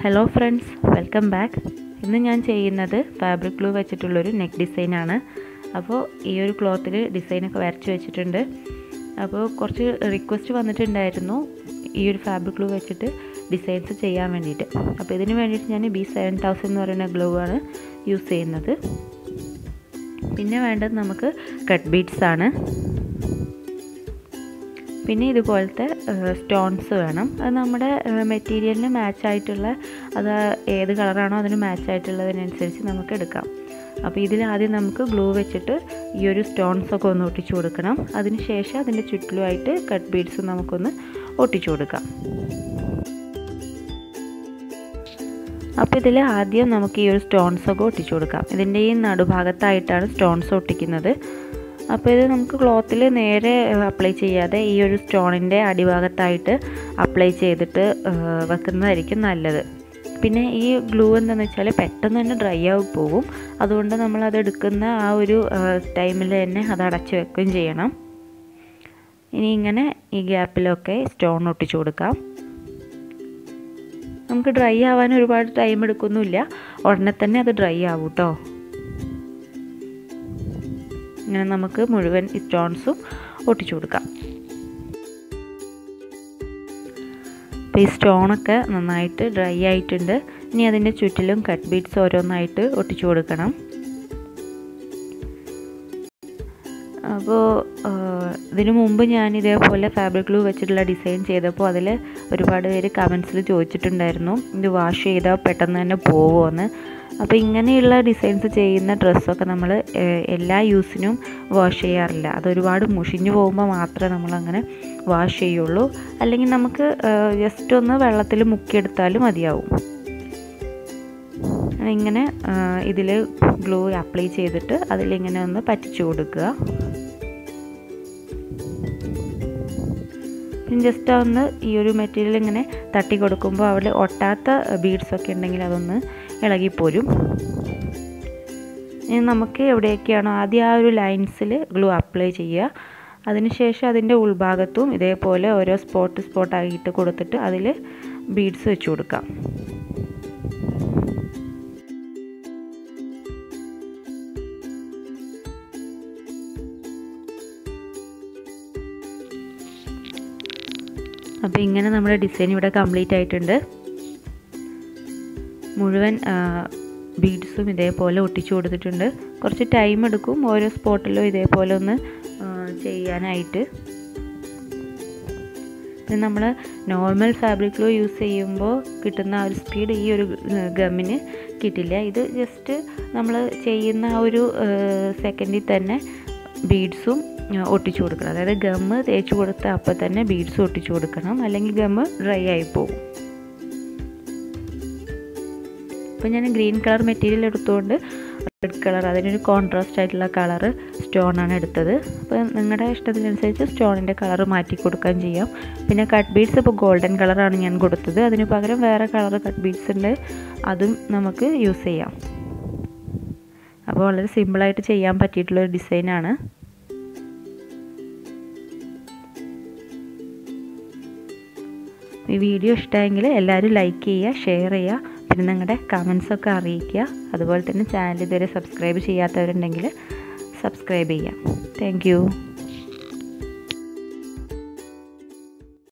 Hello friends, welcome back. ഇന്ന് ഞാൻ ചെയ്യുന്നത് ഫാബ്രിക് ഗ്ലൂ വെച്ചിട്ടുള്ളൊരു നെക്ക് ഡിസൈനാണ്. അപ്പോൾ ഈ ഒരു ക്ലോത്തിൽ ഡിസൈനൊക്കെ വരച്ച് വെച്ചിട്ടുണ്ട്. അപ്പോൾ കുറച്ച് റിക്വസ്റ്റ് വന്നിട്ടുണ്ടായിരുന്നു ഈ ഒരു ഫാബ്രിക് ഗ്ലൂ വെച്ചിട്ട് ഡിസൈൻസ് ചെയ്യാൻ വേണ്ടിയിട്ട്. അപ്പോൾ ഇതിന് വേണ്ടിയിട്ട് ഞാൻ B7000 എന്ന് പറയുന്ന ഗ്ലൂ ആണ് യൂസ് ചെയ്യുന്നത്. പിന്നെ വേണ്ടത് നമുക്ക് കട്ട് ബീഡ്സ് ആണ്. പിന്നെ ഇതുപോലത്തെ സ്റ്റോൺസ് വേണം. അത് നമ്മുടെ മെറ്റീരിയലിന് മാച്ചായിട്ടുള്ള, അത് ഏത് കളറാണോ അതിന് മാച്ചായിട്ടുള്ളതിനനുസരിച്ച് നമുക്ക് എടുക്കാം. അപ്പോൾ ഇതിലാദ്യം നമുക്ക് ഗ്ലൂ വെച്ചിട്ട് ഈ ഒരു സ്റ്റോൺസൊക്കെ ഒന്ന് ഒട്ടിച്ചു കൊടുക്കണം. അതിന് ശേഷം അതിൻ്റെ ചുറ്റിലുമായിട്ട് കട്ട് ബീഡ്സ് നമുക്കൊന്ന് ഒട്ടിച്ചു കൊടുക്കാം. അപ്പോൾ ഇതിൽ ആദ്യം നമുക്ക് ഈ ഒരു സ്റ്റോൺസൊക്കെ ഒട്ടിച്ചു കൊടുക്കാം. ഇതിൻ്റെ ഈ നടുഭാഗത്തായിട്ടാണ് സ്റ്റോൺസ് ഒട്ടിക്കുന്നത്. അപ്പോൾ ഇത് നമുക്ക് ക്ലോത്തിൽ നേരെ അപ്ലൈ ചെയ്യാതെ ഈ ഒരു സ്റ്റോണിൻ്റെ അടിഭാഗത്തായിട്ട് അപ്ലൈ ചെയ്തിട്ട് വെക്കുന്നതായിരിക്കും നല്ലത്. പിന്നെ ഈ ഗ്ലൂ എന്താണെന്ന് വെച്ചാൽ പെട്ടെന്ന് തന്നെ ഡ്രൈ ആയി പോകും. അതുകൊണ്ട് നമ്മളത് എടുക്കുന്ന ആ ഒരു ടൈമിൽ തന്നെ അത് അടച്ചു വെക്കുകയും ചെയ്യണം. ഇനി ഇങ്ങനെ ഈ ഗ്യാപ്പിലൊക്കെ സ്റ്റോൺ ഒട്ടിച്ചു കൊടുക്കാം. നമുക്ക് ഡ്രൈ ആവാൻ ഒരുപാട് ടൈം എടുക്കൊന്നുമില്ല, ഉടനെ തന്നെ അത് ഡ്രൈ ആവും കേട്ടോ. ഇങ്ങനെ നമുക്ക് മുഴുവൻ സ്റ്റോൺസും ഒട്ടിച്ചു കൊടുക്കാം. അപ്പോൾ ഈ സ്റ്റോണൊക്കെ നന്നായിട്ട് ഡ്രൈ ആയിട്ടുണ്ട്. ഇനി അതിൻ്റെ ചുറ്റിലും കട്ട് ബീഡ്സ് ഓരോന്നായിട്ട് ഒട്ടിച്ചു കൊടുക്കണം. അപ്പോൾ ഇതിനു മുമ്പ് ഞാൻ ഇതേപോലെ ഫാബ്രിക് ഗ്ലൂ വെച്ചിട്ടുള്ള ഡിസൈൻ ചെയ്തപ്പോൾ അതിൽ ഒരുപാട് പേര് കമൻസിൽ ചോദിച്ചിട്ടുണ്ടായിരുന്നു ഇത് വാഷ് ചെയ്താൽ പെട്ടെന്ന് തന്നെ പോവുമെന്ന്. അപ്പോൾ ഇങ്ങനെയുള്ള ഡിസൈൻസ് ചെയ്യുന്ന ഡ്രസ്സൊക്കെ നമ്മൾ എല്ലാ യൂസിനും വാഷ് ചെയ്യാറില്ല. അതൊരുപാട് മുഷിഞ്ഞു പോകുമ്പോൾ മാത്രമേ നമ്മളങ്ങനെ വാഷ് ചെയ്യുള്ളൂ. അല്ലെങ്കിൽ നമുക്ക് ജസ്റ്റ് ഒന്ന് വെള്ളത്തിൽ മുക്കിയെടുത്താലും മതിയാവും. ഇങ്ങനെ ഇതിൽ ഗ്ലൂ അപ്ലൈ ചെയ്തിട്ട് അതിലിങ്ങനെ ഒന്ന് പറ്റിച്ചു കൊടുക്കുക. പിന്നെ ജസ്റ്റ് ഒന്ന് ഈ ഒരു മെറ്റീരിയൽ ഇങ്ങനെ തട്ടി കൊടുക്കുമ്പോൾ അവിടെ ഒട്ടാത്ത ബീഡ്സൊക്കെ ഉണ്ടെങ്കിൽ അതൊന്ന് ഇളകിപ്പോരും. ഇനി നമുക്ക് എവിടെയൊക്കെയാണോ ആദ്യം ആ ഒരു ലൈൻസിൽ ഗ്ലൂ അപ്ലൈ ചെയ്യുക. അതിനുശേഷം അതിൻ്റെ ഉൾഭാഗത്തും ഇതേപോലെ ഓരോ സ്പോട്ടായിട്ട് കൊടുത്തിട്ട് അതിൽ ബീഡ്സ് വെച്ച് കൊടുക്കാം. അപ്പോൾ ഇങ്ങനെ നമ്മുടെ ഡിസൈൻ ഇവിടെ കംപ്ലീറ്റ് ആയിട്ടുണ്ട്. മുഴുവൻ ബീഡ്സും ഇതേപോലെ ഒട്ടിച്ചു കൊടുത്തിട്ടുണ്ട്. കുറച്ച് ടൈം എടുക്കും ഓരോ സ്പോട്ടിലും ഇതേപോലെ ഒന്ന് ചെയ്യാനായിട്ട്. പിന്നെ നമ്മൾ നോർമൽ ഫാബ്രിക് ഗ്ലൂ യൂസ് ചെയ്യുമ്പോൾ കിട്ടുന്ന ആ ഒരു സ്പീഡ് ഈ ഒരു ഗമ്മിന് കിട്ടില്ല. ഇത് ജസ്റ്റ് നമ്മൾ ചെയ്യുന്ന ആ ഒരു സെക്കൻഡിൽ തന്നെ ബീഡ്സും ഒട്ടിച്ചു കൊടുക്കണം. അതായത് ഗമ്മ് തേച്ച് കൊടുത്ത അപ്പോൾ തന്നെ ബീഡ്സ് ഒട്ടിച്ചു കൊടുക്കണം, അല്ലെങ്കിൽ ഗമ്മ് ഡ്രൈ ആയി പോകും. അപ്പോൾ ഞാൻ ഗ്രീൻ കളർ മെറ്റീരിയൽ എടുത്തുകൊണ്ട് റെഡ് കളർ, അതിനൊരു കോൺട്രാസ്റ്റ് ആയിട്ടുള്ള കളറ് സ്റ്റോണാണ് എടുത്തത്. അപ്പോൾ നിങ്ങളുടെ ഇഷ്ടത്തിനനുസരിച്ച് സ്റ്റോണിൻ്റെ കളറ് മാറ്റി കൊടുക്കാൻ ചെയ്യാം. പിന്നെ കട്ട് ബീഡ്സ് ഇപ്പോൾ ഗോൾഡൻ കളറാണ് ഞാൻ കൊടുത്തത്. അതിന് പകരം വേറെ കളർ കട്ട് ബീഡ്സ് ഉണ്ട്, അതും നമുക്ക് യൂസ് ചെയ്യാം. അപ്പോൾ വളരെ സിമ്പിളായിട്ട് ചെയ്യാൻ പറ്റിയിട്ടുള്ളൊരു ഡിസൈനാണ്. ഈ വീഡിയോ ഇഷ്ടമായെങ്കിൽ എല്ലാവരും ലൈക്ക് ചെയ്യുക, ഷെയർ ചെയ്യുക, പിന്നെ നിങ്ങളുടെ കമൻസൊക്കെ അറിയിക്കുക. അതുപോലെ തന്നെ ചാനൽ ഇതുവരെ സബ്സ്ക്രൈബ് ചെയ്യാത്തവരുണ്ടെങ്കിൽ സബ്സ്ക്രൈബ് ചെയ്യുക. Thank you.